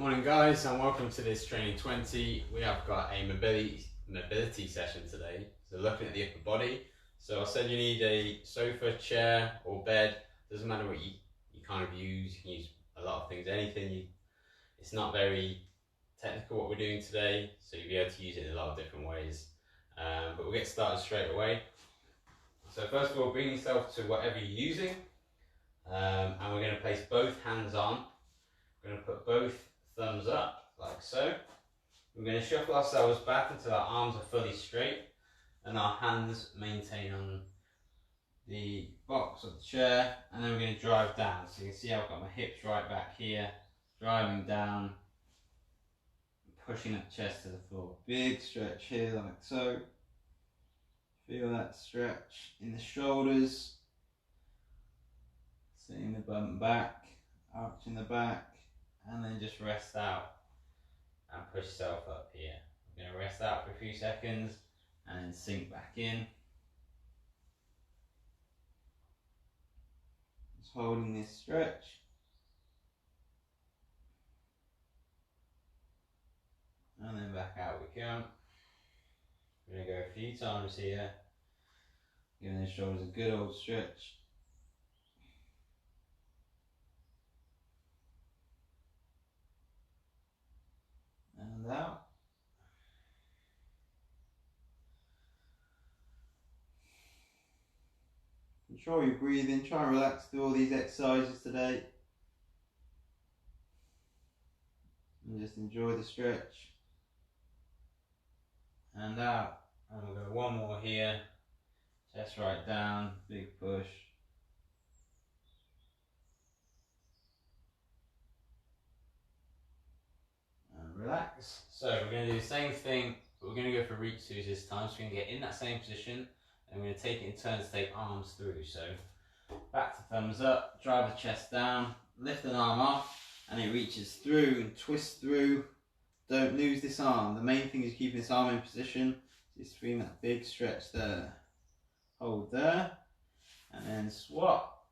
Morning guys, and welcome to this training 20. We have got a mobility session today. So looking at the upper body. So I said you need a sofa, chair or bed. Doesn't matter what you kind of use. You can use a lot of things, it's not very technical what we're doing today, so you'll be able to use it in a lot of different ways. But we'll get started straight away. So first of all, bring yourself to whatever you're using, and we're going to place both hands on. We're going to put both thumbs up like so. We're going to shuffle ourselves back until our arms are fully straight and our hands maintain on the box of the chair, and then we're going to drive down. So you can see I've got my hips right back here, driving down, pushing that chest to the floor. Big stretch here like so. Feel that stretch in the shoulders, seeing the bum back, arching the back, and then just rest out and push yourself up here. We're going to rest out for a few seconds and then sink back in. Just holding this stretch. And then back out we come. We're going to go a few times here, giving the shoulders a good old stretch. And out. Control your breathing, try and relax through all these exercises today. And just enjoy the stretch. And out. And we'll go one more here. Chest right down, big push. And relax. So we're going to do the same thing, but we're going to go for reach throughs this time. So we're going to get in that same position, and we're going to take it in turns to take arms through. So back to thumbs up, drive the chest down, lift an arm off, and it reaches through and twists through. Don't lose this arm. The main thing is keeping this arm in position. Just feeling that big stretch there. Hold there, and then swap.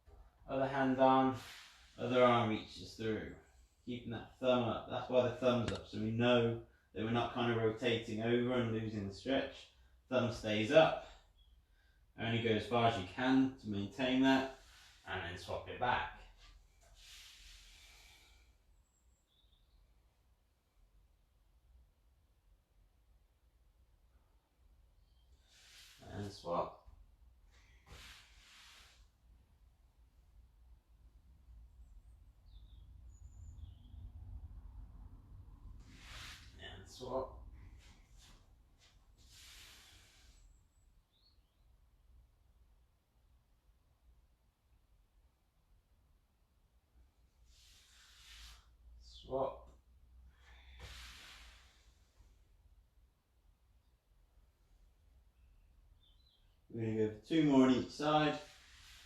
Other hand on, other arm reaches through. Keeping that thumb up. That's why the thumb's up, so we know that we're not kind of rotating over and losing the stretch. Thumb stays up. Only go as far as you can to maintain that, and then swap it back. And swap. And swap. Swap. We're going to go for two more on each side.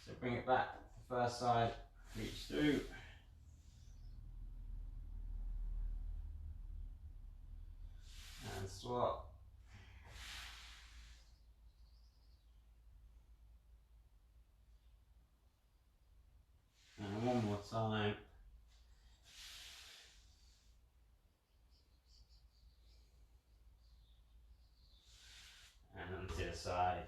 So bring it back to the first side, reach through. And swap. And one more time. And on to the side.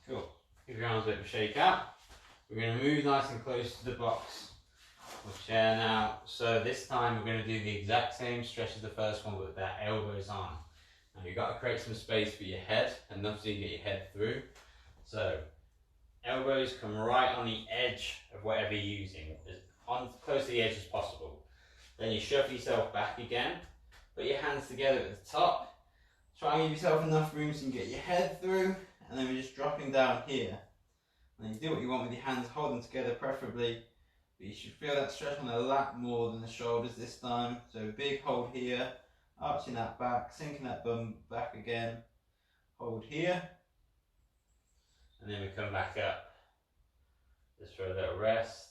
Cool. Give your arms a bit of a shake out. We're going to move nice and close to the box or chair now. So this time we're going to do the exact same stretch as the first one, but with our elbows on. Now you've got to create some space for your head, enough so you get your head through. So elbows come right on the edge of whatever you're using, as close to the edge as possible. Then you shuffle yourself back again, put your hands together at the top, try and give yourself enough room so you can get your head through, and then we're just dropping down here. And then you do what you want with your hands, hold them together preferably, but you should feel that stretch on the lat more than the shoulders this time. So big hold here, arching that back, sinking that bum back again, hold here, and then we come back up, just for a little rest,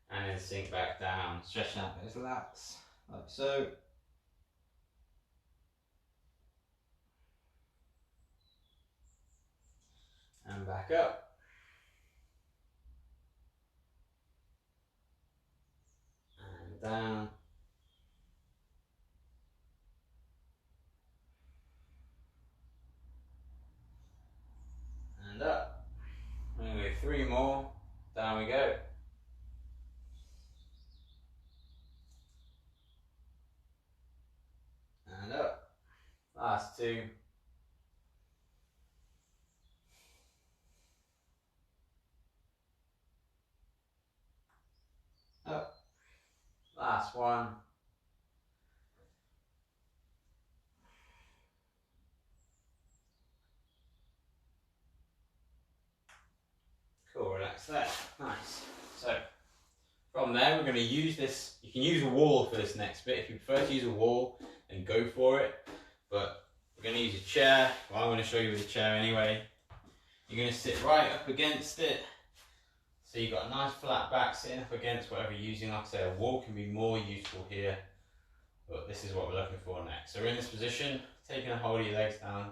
and then sink back down, stretching out those lats, like so. And back up. down. And up. And we go 3 more. Down we go. And up. Last 2. Up. Last 1. Cool, relax there. Nice. So, from there we're going to use this. You can use a wall for this next bit. If you prefer to use a wall, then go for it. But we're going to use a chair. Well, I'm going to show you with a chair anyway. You're going to sit right up against it. So you've got a nice flat back sitting up against whatever you're using. Like I say, a wall can be more useful here. But this is what we're looking for next. So we're in this position, taking a hold of your legs down,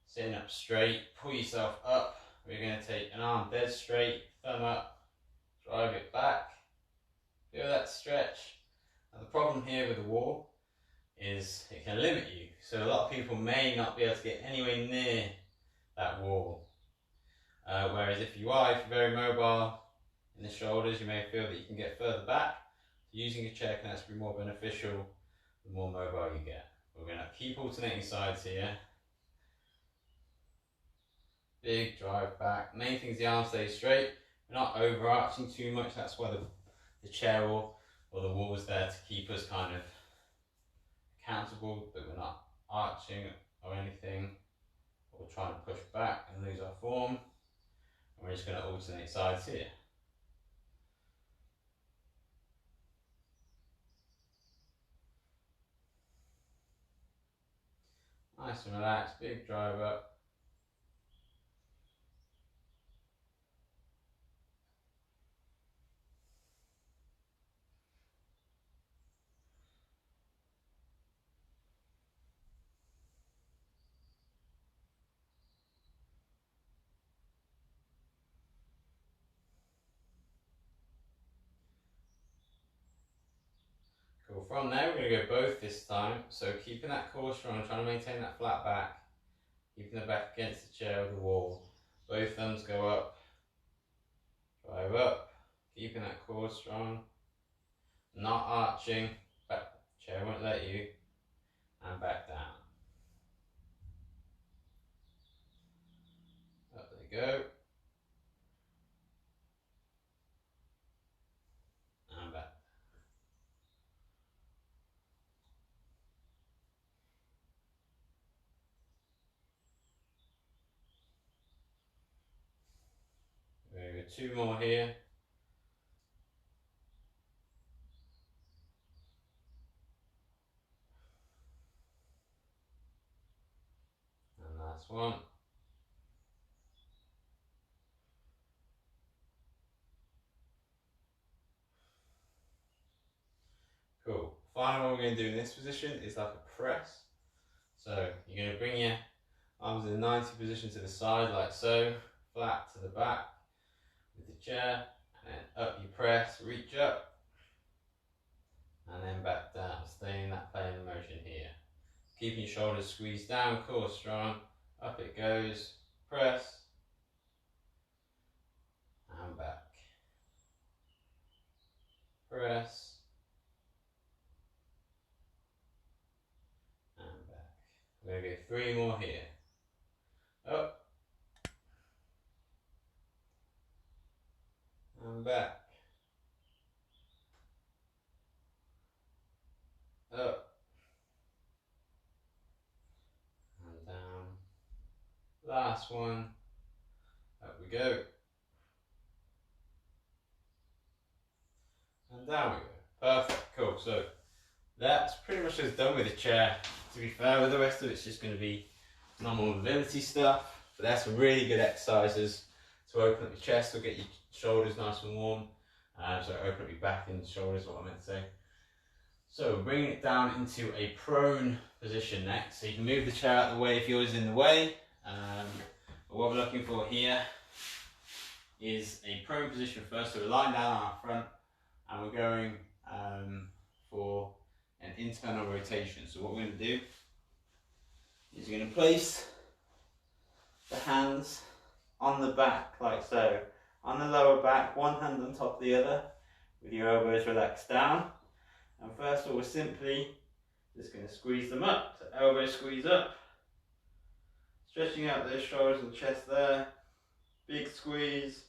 sitting up straight, pull yourself up. We're going to take an arm dead straight, thumb up, drive it back. Feel that stretch. Now the problem here with the wall is it can limit you. So a lot of people may not be able to get anywhere near that wall. Whereas if you're very mobile in the shoulders, you may feel that you can get further back. So using a chair can actually be more beneficial the more mobile you get. We're going to keep alternating sides here. Big drive back. Main thing is the arm stays straight. We're not overarching too much. That's why the chair or the wall is there to keep us kind of accountable, but we're not arching or anything, or trying to push back and lose our form. And we're just going to alternate sides here. Nice and relaxed, big drive up. Cool. From there, we're going to go both this time. So keeping that core strong, trying to maintain that flat back, keeping the back against the chair or the wall. Both thumbs go up, drive up, keeping that core strong, not arching, back, chair won't let you, and back down. Up they go. And back. There we go, 2 more here. And last one. Cool. Final one we're going to do in this position is like a press. So you're going to bring your arms in a 90 position to the side like so, flat to the back with the chair, and then up you press, reach up, and then back down, staying in that plane of motion here. Keeping your shoulders squeezed down, core strong, up it goes, press, and back, press, and back. We're going to go 3 more here. Up, and back, up, and down. Last one, up we go, and down we go. Perfect, cool. So that's pretty much as done with the chair. To be fair, with the rest of it's just going to be normal mobility stuff, but there's some really good exercises to open up your chest or get your shoulders nice and warm. So open up your back and shoulders, what I meant to say. So bringing it down into a prone position next. So you can move the chair out of the way if yours is in the way. But what we're looking for here is a prone position first. So we're lying down on our front and we're going for an internal rotation. So what we're going to do is you're going to place the hands on the back like so. On the lower back, one hand on top of the other with your elbows relaxed down. And first of all, we're simply just going to squeeze them up. So elbows squeeze up, stretching out those shoulders and chest there. Big squeeze.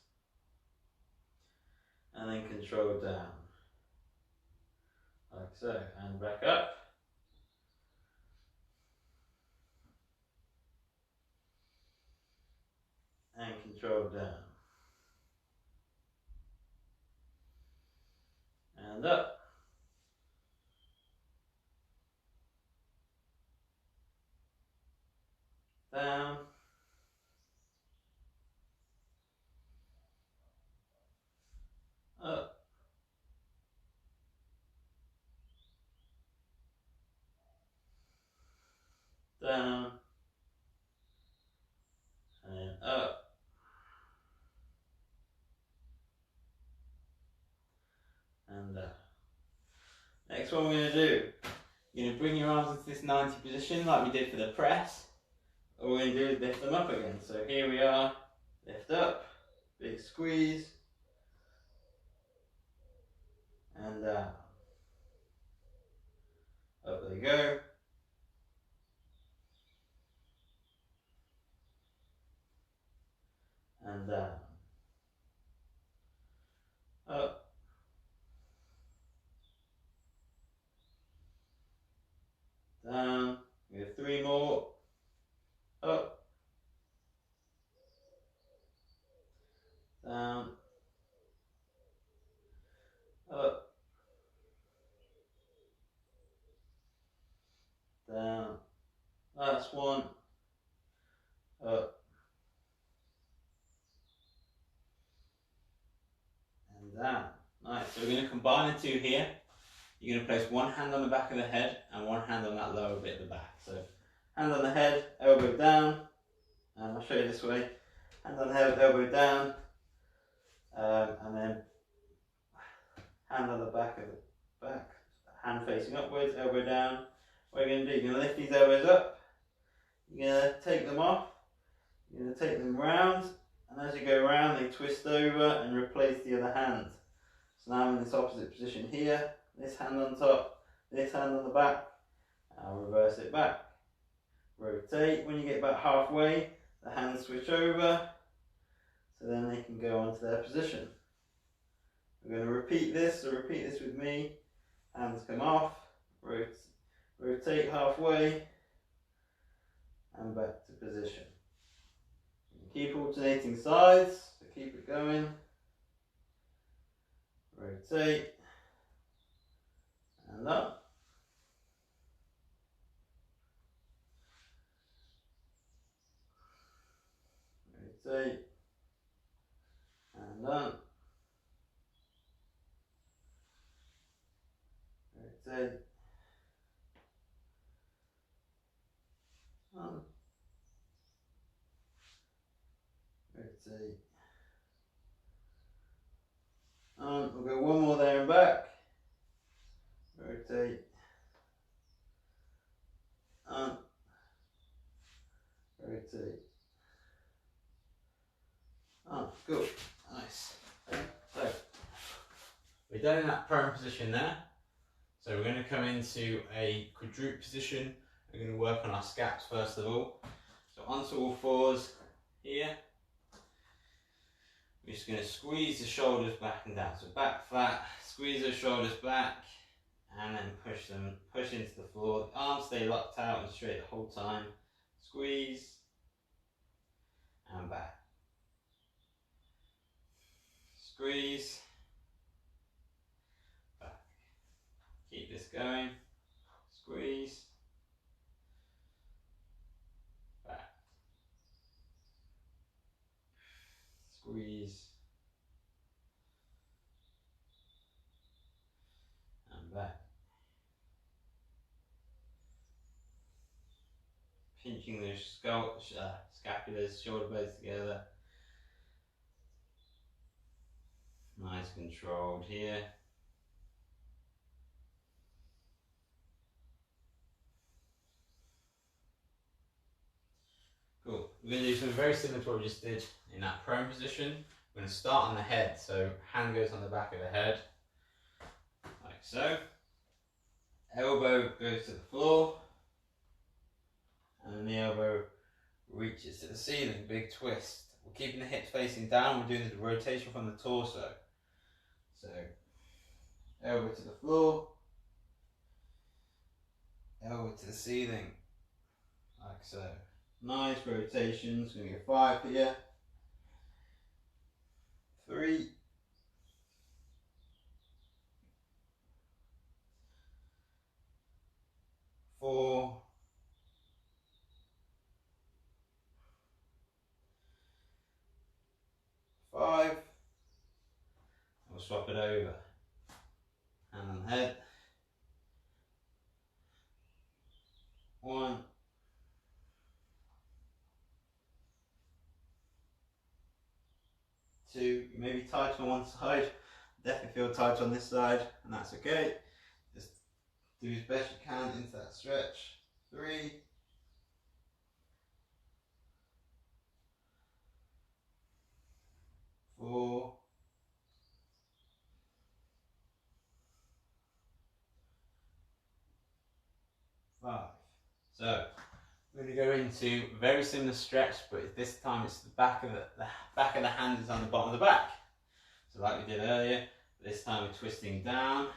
And then control down. Like so. And back up. And control down. And up. Down. Up. Down. And up. And down. Next one we're going to do, you're going to bring your arms into this 90 position like we did for the press. All we're going to do is lift them up again. So here we are, lift up, big squeeze, and down. Up they go. And down. Up. Down. We have 3 more. Up. Down. Up. Down. Last one. Up. And down. Nice. So we're going to combine the two here. You're going to place one hand on the back of the head and one hand on that lower bit at the back. So hand on the head, elbow down. And I'll show you this way. Hand on the head, elbow down. And then hand on the back of the back. Hand facing upwards, elbow down. What you're going to do, you're going to lift these elbows up. You're going to take them off. You're going to take them round. And as you go around, they twist over and replace the other hand. So now I'm in this opposite position here. This hand on top, this hand on the back. I'll reverse it back. Rotate. When you get about halfway, the hands switch over. So then they can go on to their position. We're going to repeat this, so repeat this with me. Hands come off. Rotate halfway. And back to position. Keep alternating sides, so keep it going. Rotate. And up. Rotate. And up. Rotate. Up. Rotate. We'll go one more there and back. Rotate. Up. Rotate. Good. Nice. So, we're done in that prone position there. So we're going to come into a quadruped position. We're going to work on our scaps first of all. So onto all fours here. We're just going to squeeze the shoulders back and down. So back flat, squeeze those shoulders back, and then push into the floor. The arms stay locked out and straight the whole time. Squeeze, and back. Squeeze, back. Keep this going. Squeeze, back. Squeeze, and back. Pinching those scapulars, shoulder blades together. Nice controlled here. we're going to do something very similar to what we just did in that prone position. We're going to start on the head, so hand goes on the back of the head, like so. Elbow goes to the floor, and then the elbow reaches to the ceiling, big twist. We're keeping the hips facing down, we're doing the rotation from the torso. So, elbow to the floor, elbow to the ceiling, like so. Nice rotations, we're going to go 5 here, 3, 4, 5, we'll swap it over, hand on the head, 1, 2, maybe tight on one side, definitely feel tight on this side, and that's okay. Just do as best you can into that stretch. 3, 4, 5. So we're going to go into a very similar stretch, but this time it's the back of the hand is on the bottom of the back. So like we did earlier, this time we're twisting down,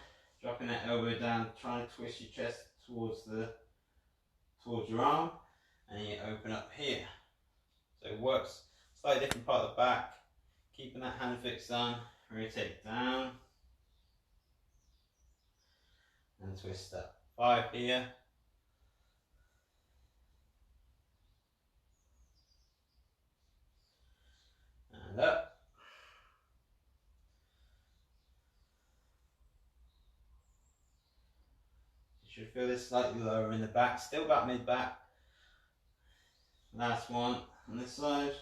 dropping that elbow down, trying to twist your chest towards your arm, and then you open up here. So it works slightly different part of the back, keeping that hand fixed on, rotate down, and twist up. 5 here. And up. You should feel this slightly lower in the back, still about mid-back. Last one on this side.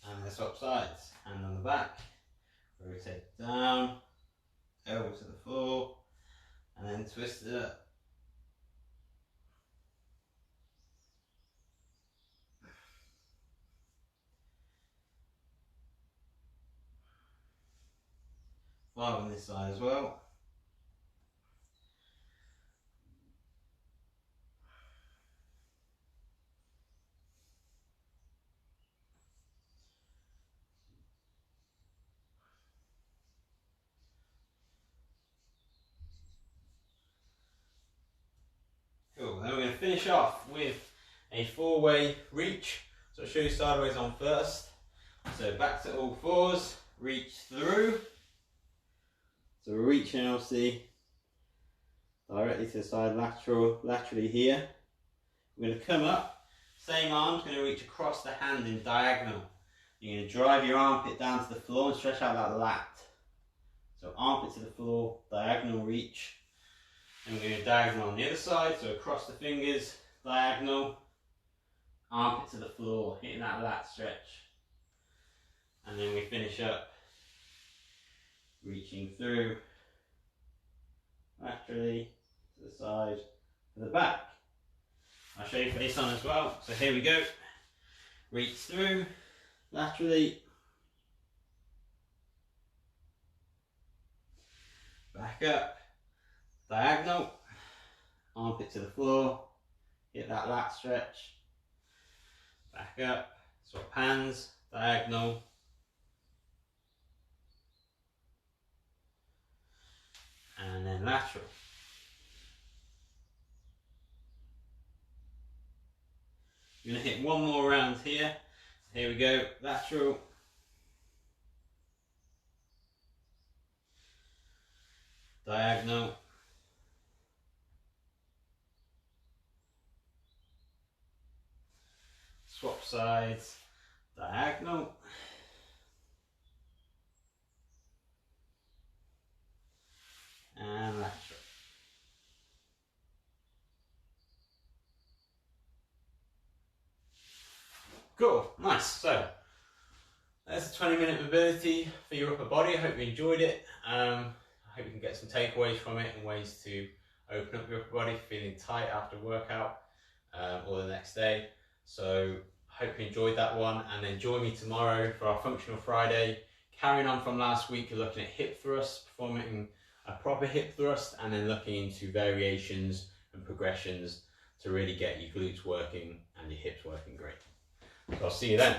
And then swap sides. Hand on the back. Rotate down. Elbow to the floor. And then twist it up. Five on this side as well. Cool, then we're going to finish off with a 4-way reach. So I'll show you sideways on first. So back to all fours, reach through. So we're reaching obviously directly to the side, laterally here. We're going to come up, same arm's going to reach across the hand in diagonal. You're going to drive your armpit down to the floor and stretch out that lat. So armpit to the floor, diagonal reach. And we're going to diagonal on the other side, so across the fingers, diagonal, armpit to the floor, hitting that lat stretch. And then we finish up reaching through laterally to the side, to the back. I'll show you face on as well. So here we go. Reach through laterally, back up, diagonal, armpit to the floor, hit that lat stretch, back up, swap hands, diagonal, and then lateral. You're going to hit one more round here. Here we go, lateral, diagonal, swap sides, diagonal, and lateral. Cool, nice. So that's a 20-minute mobility for your upper body. I hope you enjoyed it. I hope you can get some takeaways from it and ways to open up your upper body, feeling tight after workout. or the next day. So hope you enjoyed that one, and then join me tomorrow for our Functional Friday. Carrying on from last week, you're looking at hip thrusts, performing a proper hip thrust, and then looking into variations and progressions to really get your glutes working and your hips working great. So I'll see you then.